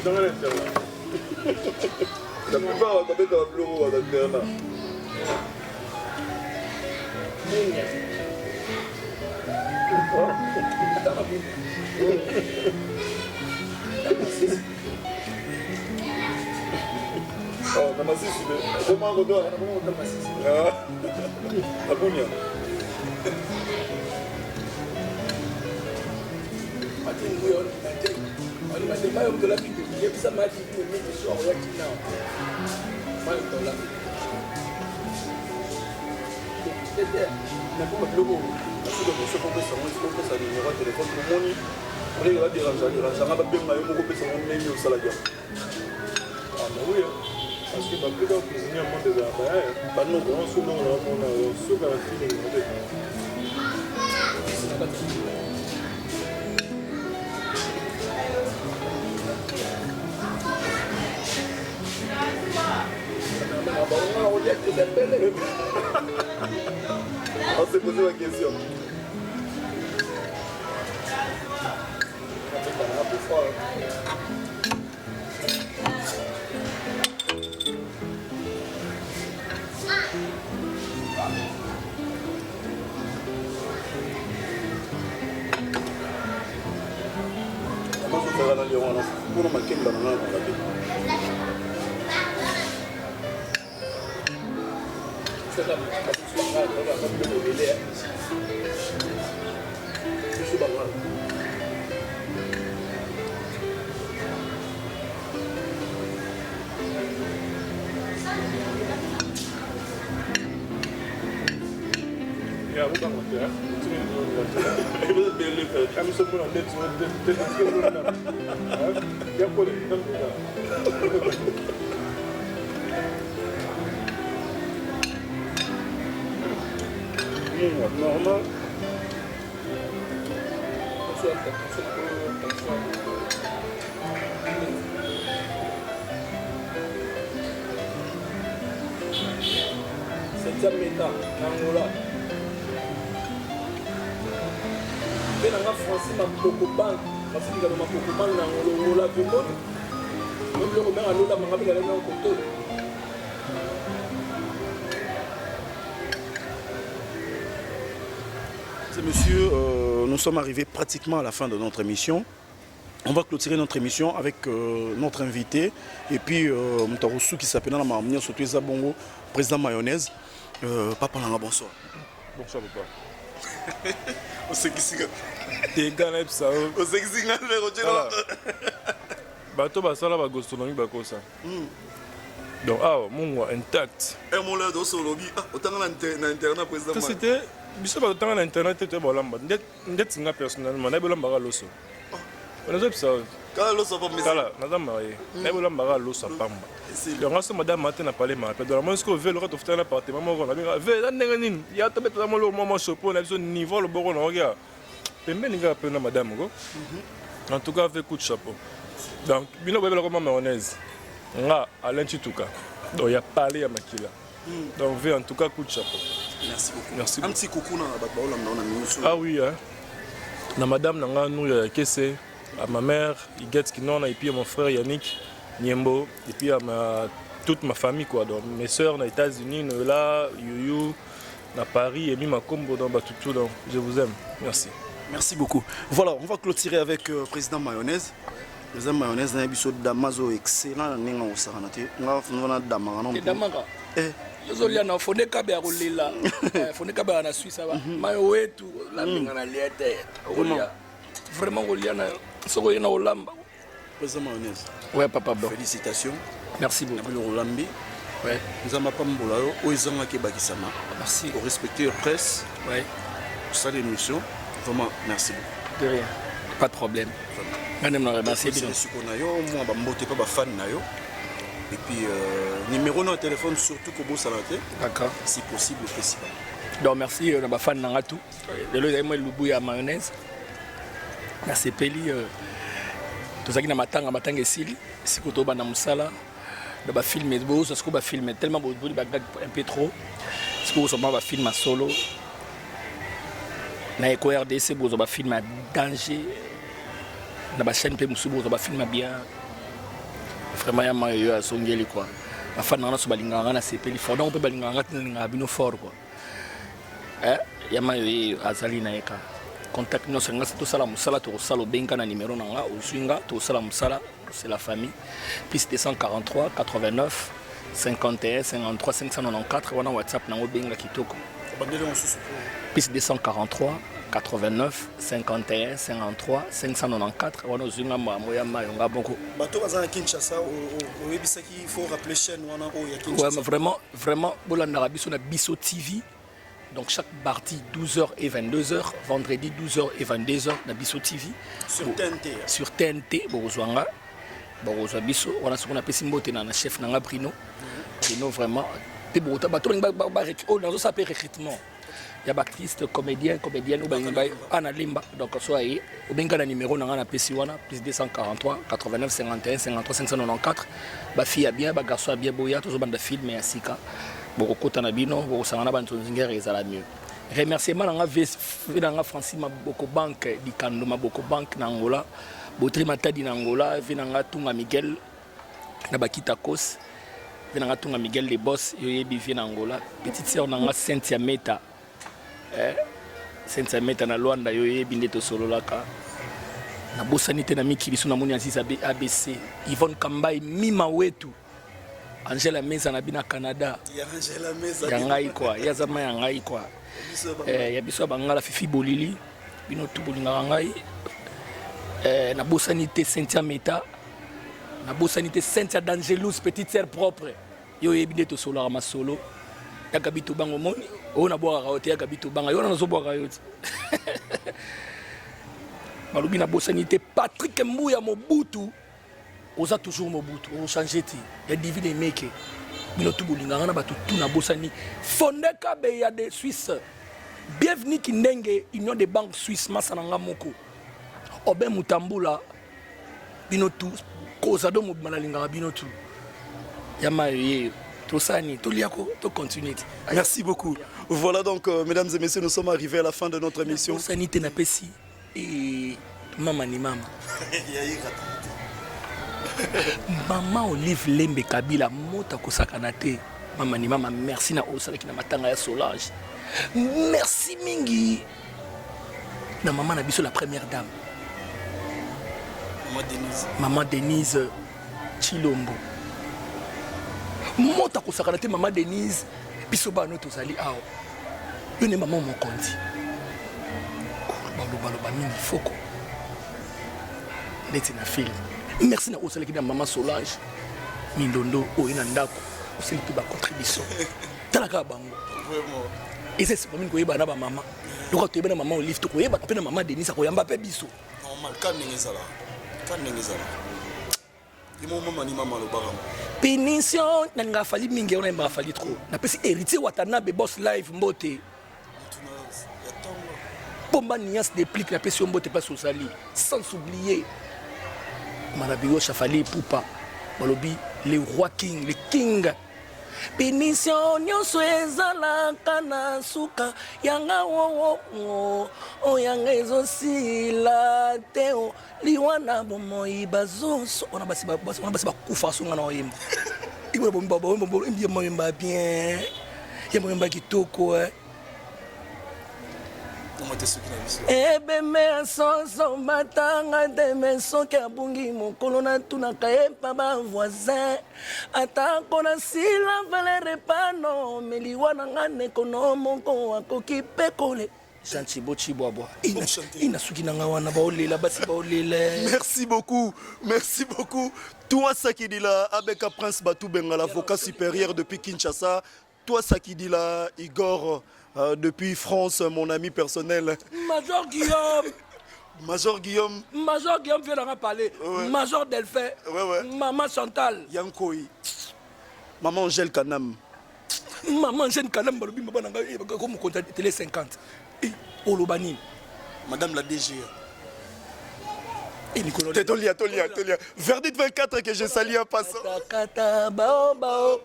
Quand on a la plupart va taper dans le bureau à l'internat. Oh, Namasisi, comment on doit? Abunia. Parce que ma plus grande cuisinier à mon désert, bah non, on se donne on soupe à la fille de On s'est posé la question. Pour ma quête dans la normal. Septième méta, Angola. Mais dans la France, ma Cocoban, parce qu'il y a ma Cocoban dans Angola, même le Romain à l'eau, ma mère, elle est en coteau. Monsieur, nous sommes arrivés pratiquement à la fin de notre émission. On va clôturer notre émission avec notre invité et puis Mtaroussou qui s'appelle la Marmia surtout Zabongo, président mayonnaise. Papa Langa, bonsoir. Bonsoir papa. On sait qui c'est. T'es gars ça. On sait qui c'est le rocher là. Bateau basala ba gastronomie ba kosa. Donc ah mon intact. Et mon là dans son lobby, autant dans internet président. Ça c'était biso ba dans internet te bolamba. Ndet singa personnellement na bolamba loso. On a ça. Quand l'eau s'en va Kala, madame mariée. Na bolamba loso pamba. Donc à ce madame matin n'a parlé ma. Dans la moins que veut le retour faire l'appartement mon on a veut dans ningani. Ya to mettre dans le moment chapeau na niveau le boron on regarde. Pembe ninga pe na madame go. En tout cas avec coup de chapeau. Donc bino bébé comme mayonnaise. Nga Alain Chituka. Donc il y a parlé à Makila. Donc veut en tout cas coup de chapeau. Merci beaucoup. Merci. Un petit coucou dans la bateau là on a mis. Ah oui hein. na madame nanga Nouya Kese, à ma mère Iguette Kinona, et puis à mon frère Yannick Niembo, et puis à toute ma famille, quoi. Donc mes soeurs aux États-Unis, Noëlla, Youyou, à Paris, et ma combo dans Batutu. Donc je vous aime. Merci. Merci beaucoup. Voilà, on va clôturer avec président Mayonnaise. Président Mayonnaise, un épisode d'Amazo excellent. On va Damara. Zolia na fone kabe akolela. Fone kabe na Suisse aba. Mayo wetu la minga na liete. Vraiment Zolia na soko na Olamba. Président Mayonnaise. Ouais papa bon. Félicitations. Merci beaucoup. Le Rolambi. Ouais. Nous avons pas mbolayo oizanga ke bakisama. Merci. Pour respecter la presse. Ouais. Pour ça l'émission. Vraiment merci beaucoup. De rien. Pas de problème. Madame la remercie bien. Moi ba mbote pas ba fan na yo. Et puis numéro de téléphone surtout que vous salate. D'accord. Si possible principal. Donc merci na ba fan na tout. Lelo moi lubu ya mayonnaise. Na sepeli tozaki na matanga esili sikoto ba na musala. De ba filmer beau ça ce que ba filmer tellement beau ba un peu trop. Ce que ça ba film solo. Na Eco RDC beau ba film à danger. Na ba chaîne pe musubo ba film bien. Vraiment ya mayo ya songeli quoi. Ba fan na so balinganga na sepeli fort donc on peut balinganga na bino fort quoi. Ya mayo azali na eka. Contact nous sur tout ça la musala to sala benga na numéro nanga ozinga to sala musala c'est la famille plus 243 89 51 53 594 wana WhatsApp nango benga kitoko plus 243 89 51 53 594 wana ozinga moya mayonga boko bato bazana Kinshasa o ebisaki il faut rappeler chaîne wana o ya Kinshasa ouais vraiment bolanda biso na biso TV. Donc chaque mardi 12h et 22h, vendredi 12h et 22h na Bisso TV sur TNT. Sur TNT Borozwanga. Borozwa Bisso, on a ce qu'on appelle Simbote na chef nanga Brino. Brino vraiment te bota ba to on s'appelle recrutement. Il y a artistes, comédienne ou ana limba donc soit y au benga na numéro nanga na pesi wana plus 243 89 51 53 594 ba fille bien ba garçon bien boya to banda film et asika. Bokota na bino bokosangana bantu nzingere ezala mieux. Remerciement nanga venanga Francis Maboko Bank di Kando Maboko Bank na Angola, Botri Matadi na Angola, venanga Tunga Miguel na Bakita Kos, venanga Tunga Miguel les boss yoyebi vina Angola, petite sœur nanga Cynthia Meta. Cynthia Meta na Luanda yoyebi ndeto sololaka. Na bosanité na mikiliso na moni Aziz ABC, Yvonne Kambai Mima wetu. Angela Meza na bina Canada. Ya Angela Meza. Yangai quoi, ya zama yangai quoi. Ya biso bangala Fifi Bolili, bino tu bolinga ngai. Na bosanité Cynthia Meta. Na bosanité Cynthia d'Angelus petite sœur propre. Yo yebide to solo ma solo. Ya kabito bango moni, o na boa raote ya kabito banga, yo na zo boa raote. Malubi na bosanité Patrick Mbouya Mobutu. Oza toujours Mobutu, on change ti. Ya divine meke. Bino tu bolinga na batu tu na bosani. Fondeka beya de Suisse. Bienvenue Kindenge, Union des banques suisses masananga moko. Oben Mutambula. Bino tu kozado mo malalinga bino tu. Yama ye tosani to liako to continuer. Merci beaucoup. Voilà donc mesdames et messieurs, nous sommes arrivés à la fin de notre émission. Sanité na pesi et mama ni mama. Maman Olive Lembe Kabila mota kosakana te. Mama ni mama merci na osalaki na matanga ya Solange. Merci mingi. Na maman na biso la première dame. Maman Denise Chilombo. Mota kosakana te maman Denise biso ba no tozali awo. Yo ne maman mokondi. Balo mingi foko. Leti na film. Merci na osalaki na maman Solange Mindondo oina ndako oseli pe ba contribution talaka bango vraiment et c'est pas mingo yeba na ba maman donc to yeba na maman Olive to ko yeba pe na maman Denise ko yamba pe biso normal kan ngezala imo mama ni mama lo bagam pénition na nga fali mingi on a fali trop na pesi héritier Watanabe boss live mbote pomba nias déplique na pesi mbote pas osali sans oublier Marabio Chafali Poupa Malobi, le roi king, le king Punition nyonso ezalaka na suka yanga o yanga ezosila te o liwana bomoi bazoso ona basi bakufa songa na oyemba iwe bomba yemba bien yemba kitoko ebeme soso matanga de mesoki abungi mokolo natunaka ye pa bavoisin atako na sila valere pano meliwa na nga nekono moko akoki mpe kole Janti Bochi Boabo. Inasuki na nga wana baolela basi baolela. Merci beaucoup. Merci beaucoup. Toi Sakidila Abeka Prince Batou Benga l'avocat supérieur depuis Kinshasa. Toi Sakidila Igor depuis France mon ami personnel. Major Guillaume. Major Guillaume. Major Guillaume vient d'en parler. Ouais. Major Delphin. Ouais. Maman Chantal. Yankoi. Maman Angèle Kanam. Maman Angèle Kanam balobi mabana comme compte télé 50. Olobani. Madame la DG. Tolia. Verdict 24 que je salue en passant. Kata bao.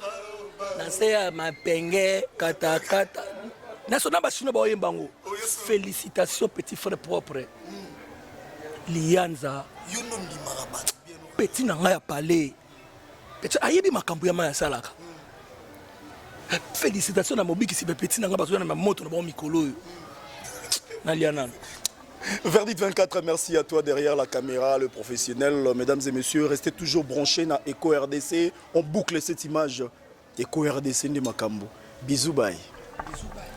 Nasea mapenge kata. National bashino ba oyembango. Félicitations petit frère propre. Lianza. Yono ndi marabat. Petit nanga ya parler. Petit ayebi makambo ya maya salaka. Félicitations à Mobiki si petit nanga bazo na moto na ba mikolo. Verdict 24, merci à toi derrière la caméra, le professionnel. Mesdames et messieurs, restez toujours branchés dans Eco RDC. On boucle cette image. Eco RDC de Makambo. Bisous, bye. Bisous, bye.